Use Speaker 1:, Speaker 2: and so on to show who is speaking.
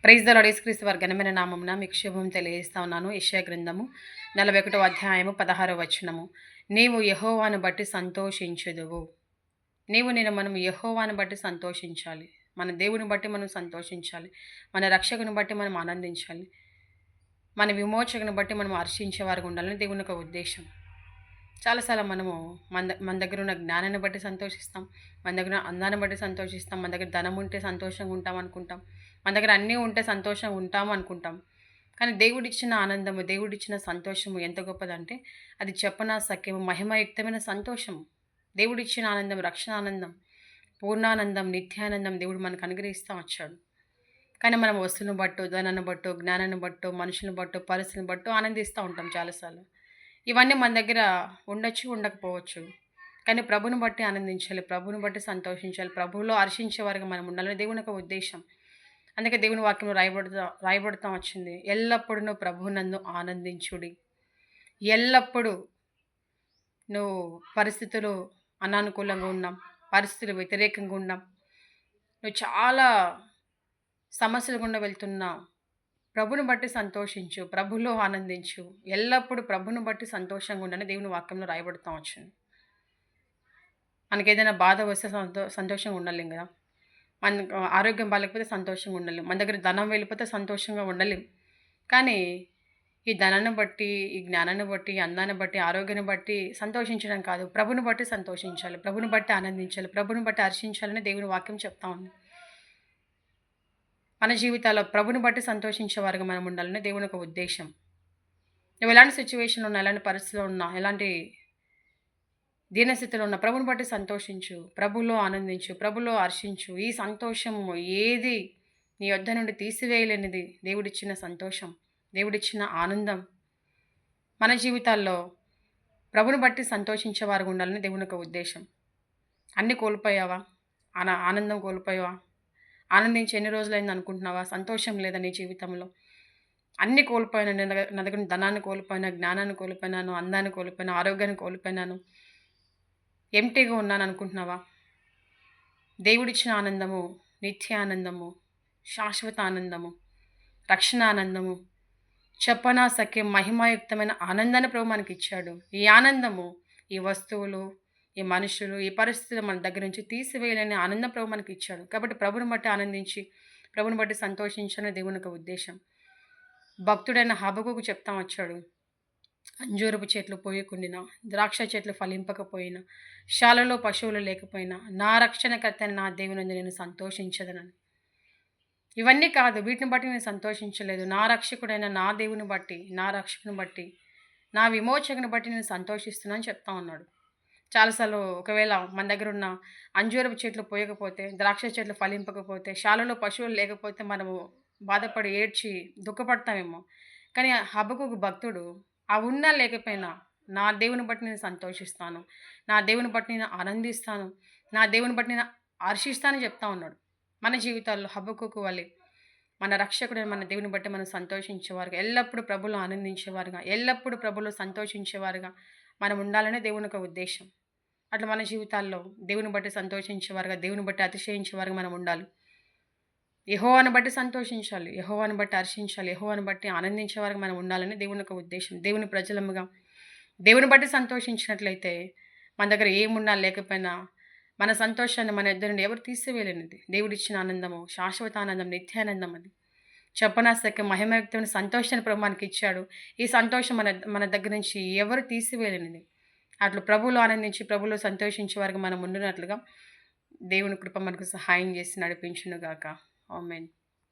Speaker 1: Praise the lord. యేసుక్రీస్తు వారి ఘనమైన నామమున మీకు శుభం తెలియజేస్తా ఉన్నాను. యెషయా గ్రంథము 41వ అధ్యాయము 16వ వచనము. నీవు యెహోవాను బట్టి సంతోషించుదువు. మనం యెహోవాను బట్టి సంతోషించాలి. మన దేవుని బట్టి మనం సంతోషించాలి. మన రక్షకుని బట్టి మనం ఆనందించాలి. మన విమోచకుని బట్టి మనం హర్షించే వారికి ఉండాలని దేవుని యొక్క ఉద్దేశం. చాలాసార్లు మనము మన దగ్గర ఉన్న జ్ఞానాన్ని బట్టి సంతోషిస్తాం, మన దగ్గర అందాన్ని బట్టి సంతోషిస్తాం, మన దగ్గర ధనం ఉంటే సంతోషంగా ఉంటాం అనుకుంటాం, మన దగ్గర అన్నీ ఉంటే సంతోషంగా ఉంటాము అనుకుంటాం. కానీ దేవుడిచ్చిన ఆనందము, దేవుడిచ్చిన సంతోషము ఎంత గొప్పదంటే అది చెప్పనా సఖ్యము, మహిమయుక్తమైన సంతోషము. దేవుడిచ్చిన ఆనందం, రక్షణ ఆనందం, పూర్ణానందం, నిత్యానందం దేవుడు మనకు అనుగ్రహిస్తూ వచ్చాడు. కానీ మనం వస్తువులను బట్టో, ధనాన్ని బట్టో, జ్ఞానాన్ని బట్టో, మనుషులను బట్టో, పరిస్థితిని బట్టో ఆనందిస్తూ ఉంటాం చాలాసార్లు. ఇవన్నీ మన దగ్గర ఉండొచ్చు, ఉండకపోవచ్చు. కానీ ప్రభుని బట్టి ఆనందించాలి, ప్రభుని బట్టి సంతోషించాలి, ప్రభువులో హర్షించే వారికి మనం ఉండాలని దేవుని యొక్క ఉద్దేశం. అందుకే దేవుని వాక్యంలో రాయబడతా వచ్చింది, ఎల్లప్పుడూ ప్రభువునందు ఆనందించుడి. ఎల్లప్పుడూ నువ్వు పరిస్థితులు అనానుకూలంగా ఉన్నాం, పరిస్థితులు వ్యతిరేకంగా ఉన్నాం, నువ్వు చాలా సమస్యలు గుండా వెళ్తున్నావు, ప్రభుని బట్టి సంతోషించు, ప్రభులో ఆనందించు, ఎల్లప్పుడూ ప్రభుని బట్టి సంతోషంగా ఉండని దేవుని వాక్యంలో రాయబడుతూ వచ్చింది. మనకి ఏదైనా బాధ వస్తే సంతోషంగా ఉండలేం కదా. మన ఆరోగ్యం బాగాలేకపోతే సంతోషంగా ఉండలేం, మన దగ్గర ధనం వెళ్ళిపోతే సంతోషంగా ఉండలేం. కానీ ఈ ధనాన్ని బట్టి, ఈ జ్ఞానాన్ని బట్టి, అందాన్ని బట్టి, ఆరోగ్యాన్ని బట్టి సంతోషించడం కాదు, ప్రభుని బట్టి సంతోషించాలి, ప్రభుని బట్టి ఆనందించాలి, ప్రభుని బట్టి హర్షించాలని దేవుని వాక్యం చెప్తా ఉంది. మన జీవితాల్లో ప్రభుని బట్టి సంతోషించేవారుగా మనం ఉండాలని దేవుని యొక్క ఉద్దేశం. నువ్వు ఎలాంటి సిచ్యువేషన్లో ఉన్నా, ఎలాంటి పరిస్థితిలో ఉన్నా, ఎలాంటి దీనస్థితిలో ఉన్నా ప్రభుని బట్టి సంతోషించు, ప్రభులో ఆనందించు, ప్రభులో హర్షించు. ఈ సంతోషము ఏది నీ యొద్ద నుండి తీసివేయలేనిది దేవుడిచ్చిన సంతోషం, దేవుడిచ్చిన ఆనందం. మన జీవితాల్లో ప్రభుని బట్టి సంతోషించేవారుగా ఉండాలని దేవుని యొక్క ఉద్దేశం. అన్నీ కోల్పోయావా? ఆనందం కోల్పోయావా? ఆనందించి ఎన్ని రోజులైంది అనుకుంటున్నావా? సంతోషం లేదా నీ జీవితంలో? అన్నీ కోల్పోయాను, నా దగ్గర ధనాన్ని కోల్పోయినా, జ్ఞానాన్ని కోల్పోయినాను, అందాన్ని కోల్పోయినా, ఆరోగ్యాన్ని కోల్పోయినాను, ఎంటీగా ఉన్నాను అనుకుంటున్నావా? దేవుడిచ్చిన ఆనందము, నిత్య ఆనందము, శాశ్వత ఆనందము, రక్షణ ఆనందము, చెప్పనా సఖ్యం, మహిమాయుక్తమైన ఆనందాన్ని ప్రభు మనకి ఇచ్చాడు. ఈ ఆనందము ఈ వస్తువులు, ఈ మనుషులు, ఈ పరిస్థితులు మన దగ్గర నుంచి తీసివేయలేని ఆనందం ప్రభు మనకి ఇచ్చాడు. కాబట్టి ప్రభుని బట్టి ఆనందించి, ప్రభుని బట్టి సంతోషించాలని దేవుని యొక్క ఉద్దేశం. భక్తుడైన హబక్కుకు చెప్తా వచ్చాడు, అంజూరపు చెట్లు పోయకుండినా, ద్రాక్ష చెట్లు ఫలింపకపోయినా, శాలలో పశువులు లేకపోయినా, నా రక్షణకర్తని నా దేవుని నేను సంతోషించదనని. ఇవన్నీ కాదు, వీటిని బట్టి నేను సంతోషించలేదు, నా రక్షకుడైన నా దేవుని బట్టి, నా రక్షకుని బట్టి, నా విమోచకుని బట్టి నేను సంతోషిస్తున్నాను చెప్తా ఉన్నాడు. చాలాసార్లు ఒకవేళ మన దగ్గర ఉన్న అంజూరపు చెట్లు పోయకపోతే, ద్రాక్ష చెట్లు ఫలింపకపోతే, శాలలో పశువులు లేకపోతే మనము బాధపడి ఏడ్చి దుఃఖపడతామేమో. కానీ హబక్కుకు భక్తుడు ఆ ఉన్నా లేకపోయినా నా దేవుని బట్టి నేను సంతోషిస్తాను, నా దేవుని బట్టి నేను ఆనందిస్తాను, నా దేవుని బట్టి నేను హర్షిస్తానని చెప్తా ఉన్నాడు. మన జీవితాల్లో హబక్కుకు వలె మన రక్షకుడైన మన దేవుని బట్టి మనం సంతోషించేవారుగా, ఎల్లప్పుడూ ప్రభులో ఆనందించేవారుగా, ఎల్లప్పుడూ ప్రభులో సంతోషించేవారుగా మనం ఉండాలనే దేవుని యొక్క ఉద్దేశం. అట్లా మన జీవితాల్లో దేవుని బట్టి సంతోషించేవారుగా, దేవుని బట్టి అతిశయించేవారుగా మనం ఉండాలి. యెహోవాను బట్టి సంతోషించాలి, యెహోవాను బట్టి హర్షించాలి, యెహోవాను బట్టి ఆనందించేవారుగా మనం ఉండాలని దేవుని యొక్క ఉద్దేశం. దేవుని ప్రజలముగా దేవుని బట్టి సంతోషించినట్లయితే మన దగ్గర ఏమున్నా లేకపోయినా మన సంతోషాన్ని మన ఇద్దరు నుండి ఎవరు తీసివేయలేనిది దేవుడిచ్చిన ఆనందము, శాశ్వత ఆనందం, నిత్యానందం. అది చెప్పనాసక మహిమయుక్తమైన సంతోషాన్ని ప్రభు మనకి ఇచ్చాడు. ఈ సంతోషం మన దగ్గర నుంచి ఎవరు తీసివేయలేనిది. అట్లా ప్రభువులో ఆనందించి, ప్రభువులో సంతోషించే వారికి మనం ఉండినట్లుగా దేవుని కృప మనకు సహాయం చేసి నడిపించునుగాక. ఆమేన్.